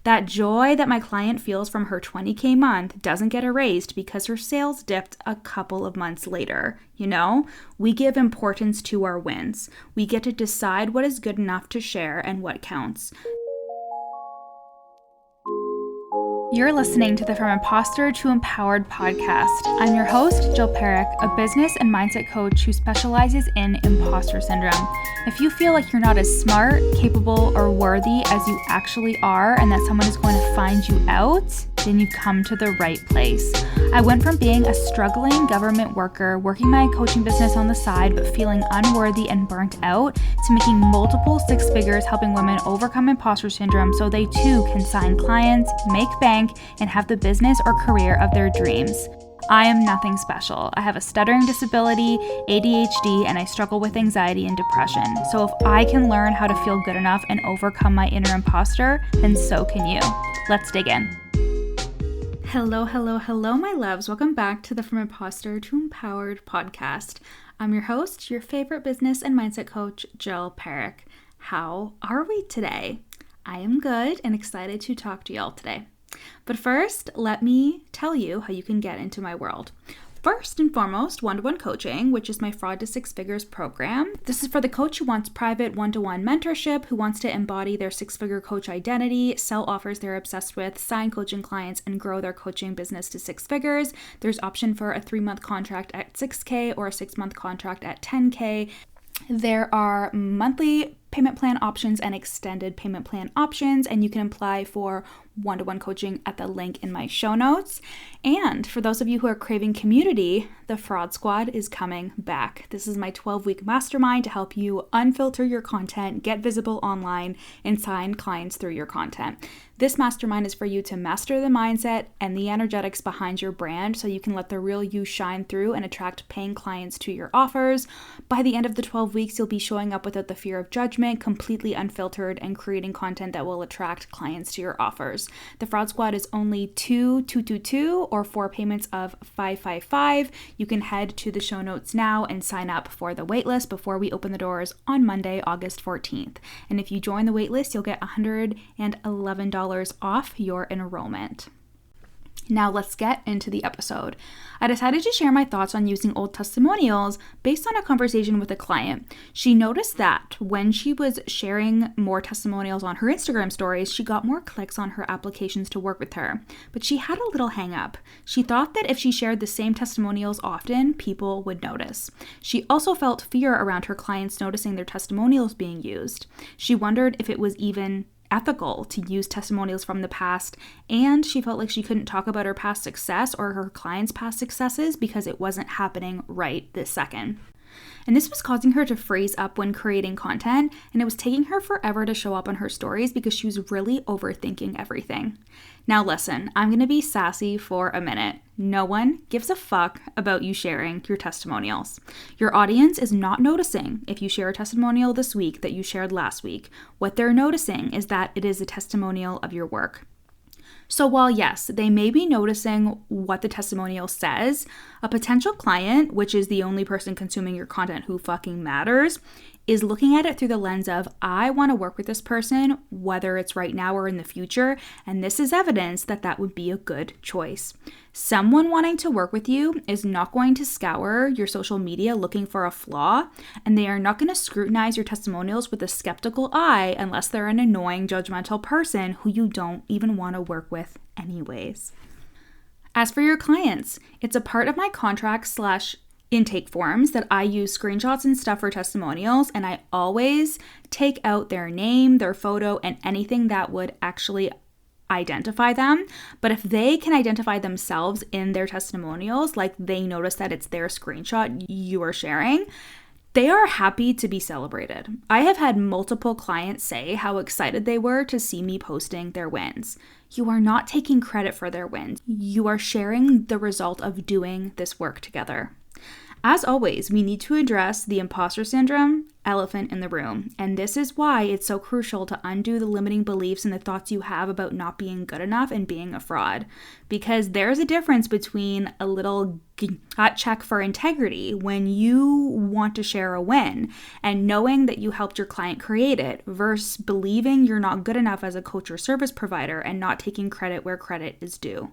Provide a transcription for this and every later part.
That joy that my client feels from her 20K month doesn't get erased because her sales dipped a couple of months later. You know, we give importance to our wins. We get to decide what is good enough to share and what counts. You're listening to the From Imposter to Empowered podcast. I'm your host, Jill Perrick, a business and mindset coach who specializes in imposter syndrome. If you feel like you're not as smart, capable, or worthy as you actually are, and that someone is going to find you out, then you've come to the right place. I went from being a struggling government worker, working my coaching business on the side, but feeling unworthy and burnt out, to making multiple six figures helping women overcome imposter syndrome so they too can sign clients, make bank, and have the business or career of their dreams. I am nothing special. I have a stuttering disability, ADHD, and I struggle with anxiety and depression. So if I can learn how to feel good enough and overcome my inner imposter, then so can you. Let's dig in. Hello, my loves. Welcome back to the From Imposter to Empowered podcast. I'm your host, your favorite business and mindset coach, Jill Perrick. How are we today? I am good and excited to talk to y'all today. But first, let me tell you how you can get into my world. First and foremost, one-to-one coaching, which is my Fraud to Six Figures program. This is for the coach who wants private one-to-one mentorship, who wants to embody their six-figure coach identity, sell offers they're obsessed with, sign coaching clients, and grow their coaching business to six figures. There's option for a 3-month contract at $6K or a 6-month contract at $10K. There are monthly payment plan options and extended payment plan options, and you can apply for one-to-one coaching at the link in my show notes. And for those of you who are craving community, the Fraud Squad is coming back. This is my 12-week mastermind to help you unfilter your content, get visible online, and sign clients through your content. This mastermind is for you to master the mindset and the energetics behind your brand so you can let the real you shine through and attract paying clients to your offers. By the end of the 12 weeks, you'll be showing up without the fear of judgment, completely unfiltered, and creating content that will attract clients to your offers. The Fraud Squad is only $222 or 4 payments of $555. You can head to the show notes now and sign up for the waitlist before we open the doors on Monday, August 14th. And if you join the waitlist, you'll get $111 off your enrollment. Now let's get into the episode. I decided to share my thoughts on using old testimonials based on a conversation with a client. She noticed that when she was sharing more testimonials on her Instagram stories, she got more clicks on her applications to work with her. But she had a little hang up. She thought that if she shared the same testimonials often, people would notice. She also felt fear around her clients noticing their testimonials being used. She wondered if it was even ethical to use testimonials from the past, and she felt like she couldn't talk about her past success or her clients' past successes because it wasn't happening right this second. And this was causing her to freeze up when creating content, and it was taking her forever to show up on her stories because she was really overthinking everything. Now listen, I'm going to be sassy for a minute. No one gives a fuck about you sharing your testimonials. Your audience is not noticing if you share a testimonial this week that you shared last week. What they're noticing is that it is a testimonial of your work. So while yes, they may be noticing what the testimonial says, a potential client, which is the only person consuming your content who fucking matters, is looking at it through the lens of, I want to work with this person, whether it's right now or in the future, and this is evidence that that would be a good choice. Someone wanting to work with you is not going to scour your social media looking for a flaw, and they are not going to scrutinize your testimonials with a skeptical eye unless they're an annoying, judgmental person who you don't even want to work with anyways. As for your clients, it's a part of my contract/intake forms that I use screenshots and stuff for testimonials, and I always take out their name, their photo, and anything that would actually identify them. But if they can identify themselves in their testimonials, like they notice that it's their screenshot you are sharing, they are happy to be celebrated. I have had multiple clients say how excited they were to see me posting their wins. You are not taking credit for their wins. You are sharing the result of doing this work together. As always, we need to address the imposter syndrome elephant in the room. And this is why it's so crucial to undo the limiting beliefs and the thoughts you have about not being good enough and being a fraud. Because there's a difference between a little gut check for integrity when you want to share a win and knowing that you helped your client create it versus believing you're not good enough as a coach or service provider and not taking credit where credit is due.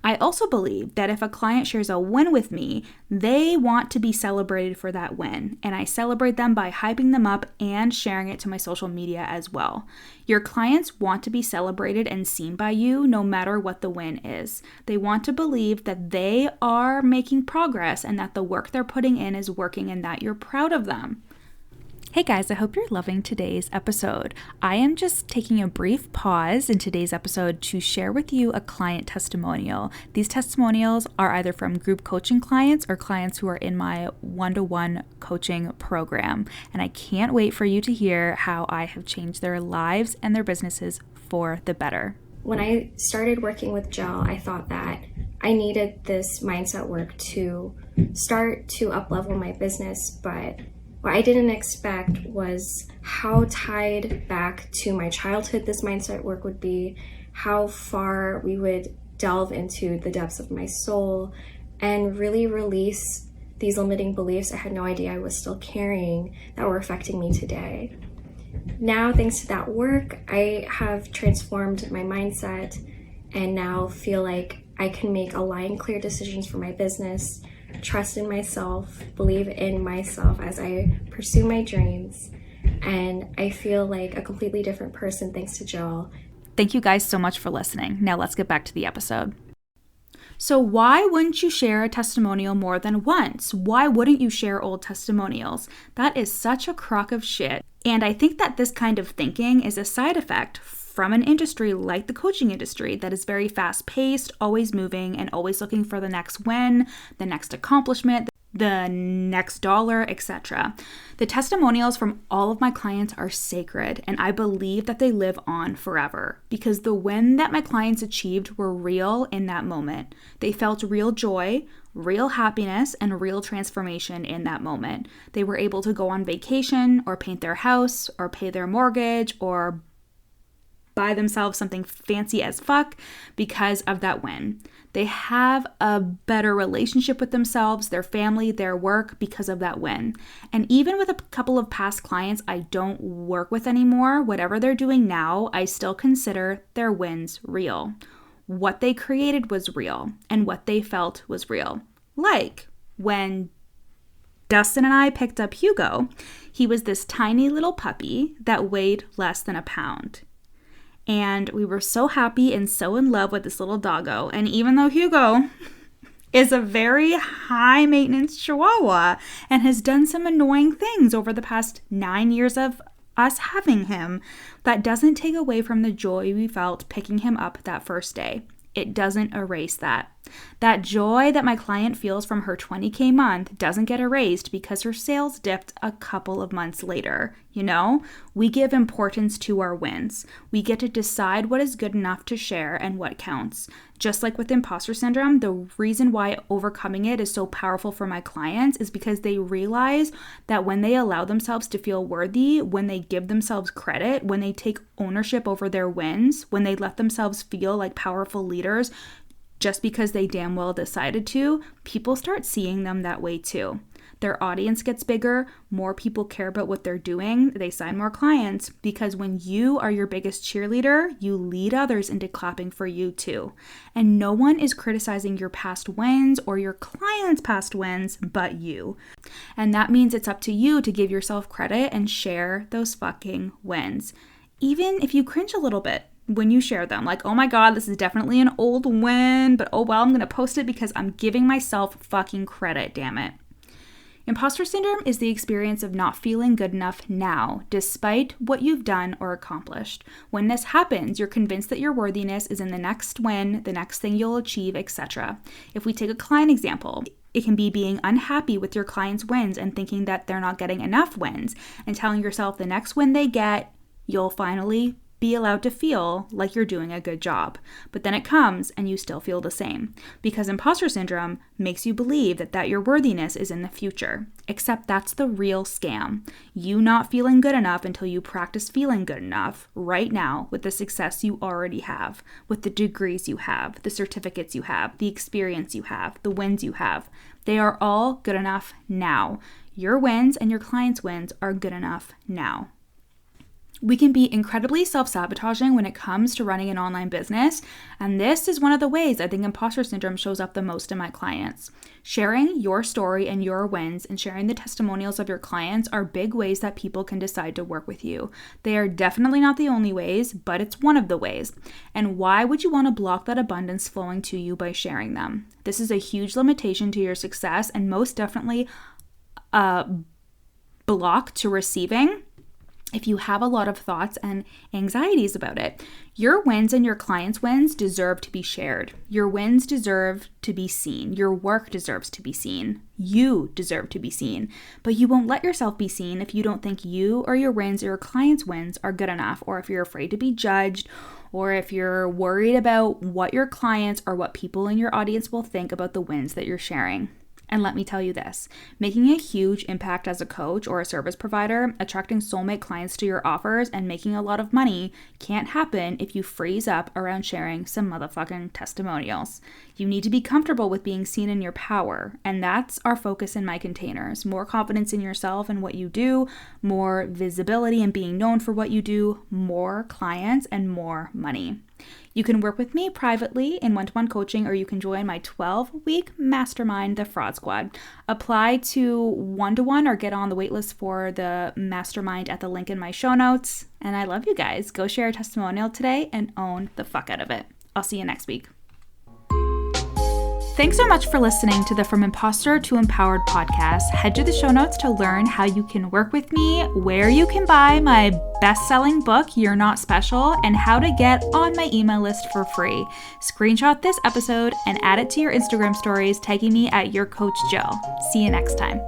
I also believe that if a client shares a win with me, they want to be celebrated for that win, and I celebrate them by hyping them up and sharing it to my social media as well. Your clients want to be celebrated and seen by you no matter what the win is. They want to believe that they are making progress and that the work they're putting in is working and that you're proud of them. Hey guys, I hope you're loving today's episode. I am just taking a brief pause in today's episode to share with you a client testimonial. These testimonials are either from group coaching clients or clients who are in my one-to-one coaching program. And I can't wait for you to hear how I have changed their lives and their businesses for the better. When I started working with Jill, I thought that I needed this mindset work to start to up-level my business, but what I didn't expect was how tied back to my childhood this mindset work would be, how far we would delve into the depths of my soul and really release these limiting beliefs I had no idea I was still carrying that were affecting me today. Now, thanks to that work, I have transformed my mindset and now feel like I can make aligned, clear decisions for my business, trust in myself, believe in myself as I pursue my dreams, and I feel like a completely different person thanks to Jill. Thank you guys so much for listening. Now let's get back to the episode. So why wouldn't you share a testimonial more than once? Why wouldn't you share old testimonials? That is such a crock of shit. And I think that this kind of thinking is a side effect from an industry like the coaching industry that is very fast-paced, always moving, and always looking for the next win, the next accomplishment, the next dollar, etc. The testimonials from all of my clients are sacred, and I believe that they live on forever because the win that my clients achieved were real in that moment. They felt real joy, real happiness, and real transformation in that moment. They were able to go on vacation or paint their house or pay their mortgage or buy themselves something fancy as fuck because of that win. They have a better relationship with themselves, their family, their work because of that win. And even with a couple of past clients I don't work with anymore, whatever they're doing now, I still consider their wins real. What they created was real, and what they felt was real. Like when Dustin and I picked up Hugo, he was this tiny little puppy that weighed less than a pound. And we were so happy and so in love with this little doggo. And even though Hugo is a very high maintenance chihuahua and has done some annoying things over the past 9 years of us having him, that doesn't take away from the joy we felt picking him up that first day. It doesn't erase that. That joy that my client feels from her 20K month doesn't get erased because her sales dipped a couple of months later. You know, we give importance to our wins. We get to decide what is good enough to share and what counts. Just like with imposter syndrome, the reason why overcoming it is so powerful for my clients is because they realize that when they allow themselves to feel worthy, when they give themselves credit, when they take ownership over their wins, when they let themselves feel like powerful leaders, just because they damn well decided to, people start seeing them that way too. Their audience gets bigger, more people care about what they're doing, they sign more clients, because when you are your biggest cheerleader, you lead others into clapping for you too. And no one is criticizing your past wins or your clients' past wins but you. And that means it's up to you to give yourself credit and share those fucking wins. Even if you cringe a little bit when you share them, like, oh my God, this is definitely an old win, but oh well, I'm gonna post it because I'm giving myself fucking credit, damn it. Imposter syndrome is the experience of not feeling good enough now, despite what you've done or accomplished. When this happens, you're convinced that your worthiness is in the next win, the next thing you'll achieve, etc. If we take a client example, it can be being unhappy with your client's wins and thinking that they're not getting enough wins and telling yourself the next win they get, you'll finally Be allowed to feel like you're doing a good job. But then it comes and you still feel the same. Because imposter syndrome makes you believe that your worthiness is in the future. Except that's the real scam. You not feeling good enough until you practice feeling good enough right now with the success you already have, with the degrees you have, the certificates you have, the experience you have, the wins you have. They are all good enough now. Your wins and your clients' wins are good enough now. We can be incredibly self-sabotaging when it comes to running an online business, and this is one of the ways I think imposter syndrome shows up the most in my clients. Sharing your story and your wins and sharing the testimonials of your clients are big ways that people can decide to work with you. They are definitely not the only ways, but it's one of the ways. And why would you want to block that abundance flowing to you by sharing them? This is a huge limitation to your success and most definitely a block to receiving if you have a lot of thoughts and anxieties about it. Your wins and your clients' wins deserve to be shared. Your wins deserve to be seen. Your work deserves to be seen. You deserve to be seen. But you won't let yourself be seen if you don't think you or your wins or your clients' wins are good enough, or if you're afraid to be judged, or if you're worried about what your clients or what people in your audience will think about the wins that you're sharing. And let me tell you this, making a huge impact as a coach or a service provider, attracting soulmate clients to your offers, and making a lot of money can't happen if you freeze up around sharing some motherfucking testimonials. You need to be comfortable with being seen in your power, and that's our focus in my containers. More confidence in yourself and what you do, more visibility and being known for what you do, more clients, and more money. You can work with me privately in one-to-one coaching, or you can join my 12-week mastermind, the Fraud Squad. Apply to one-to-one or get on the waitlist for the mastermind at the link in my show notes. And I love you guys. Go share a testimonial today and own the fuck out of it. I'll see you next week. Thanks so much for listening to the From Imposter to Empowered podcast. Head to the show notes to learn how you can work with me, where you can buy my best-selling book, You're Not Special, and how to get on my email list for free. Screenshot this episode and add it to your Instagram stories, tagging me at Your Coach Jill. See you next time.